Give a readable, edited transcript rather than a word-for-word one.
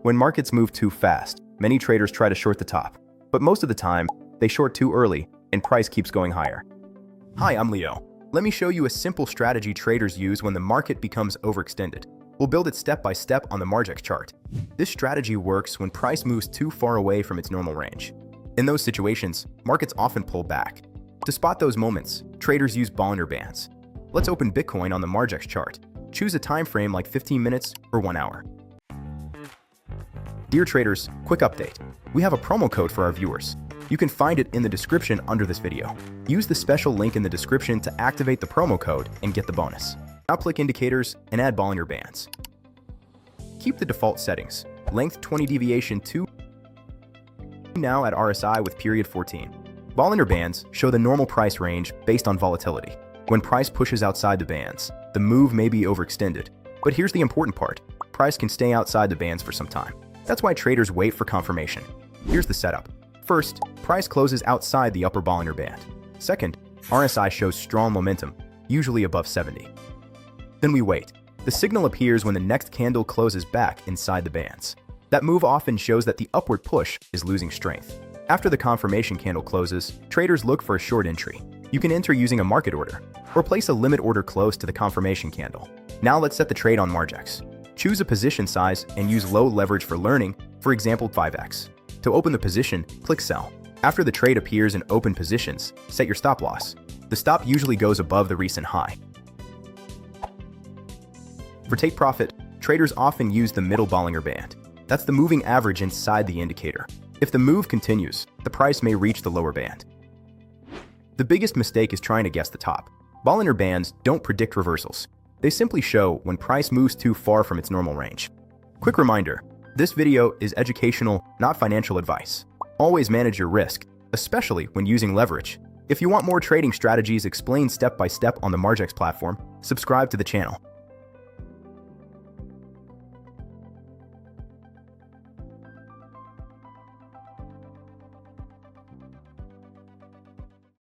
When markets move too fast, many traders try to short the top, but most of the time, they short too early and price keeps going higher. Hi, I'm Leo. Let me show you a simple strategy traders use when the market becomes overextended. We'll build it step by step on the Margex chart. This strategy works when price moves too far away from its normal range. In those situations, markets often pull back. To spot those moments, traders use Bollinger Bands. Let's open Bitcoin on the Margex chart. Choose a time frame like 15 minutes or 1 hour. Dear traders, quick update. We have a promo code for our viewers. You can find it in the description under this video. Use the special link in the description to activate the promo code and get the bonus. Now click Indicators and add Bollinger Bands. Keep the default settings. Length 20 deviation 2. Now at RSI with period 14. Bollinger Bands show the normal price range based on volatility. When price pushes outside the bands, the move may be overextended. But here's the important part. Price can stay outside the bands for some time. That's why traders wait for confirmation. Here's the setup. First, price closes outside the upper Bollinger Band. Second, RSI shows strong momentum, usually above 70. Then we wait. The signal appears when the next candle closes back inside the bands. That move often shows that the upward push is losing strength. After the confirmation candle closes, traders look for a short entry. You can enter using a market order, or place a limit order close to the confirmation candle. Now let's set the trade on Margex. Choose a position size and use low leverage for learning, for example 5x. To open the position, click Sell. After the trade appears in open positions, set your stop loss. The stop usually goes above the recent high. For take profit, traders often use the middle Bollinger Band. That's the moving average inside the indicator. If the move continues, the price may reach the lower band. The biggest mistake is trying to guess the top. Bollinger Bands don't predict reversals. They simply show when price moves too far from its normal range. Quick reminder, this video is educational, not financial advice. Always manage your risk, especially when using leverage. If you want more trading strategies explained step by step on the Margex platform, subscribe to the channel.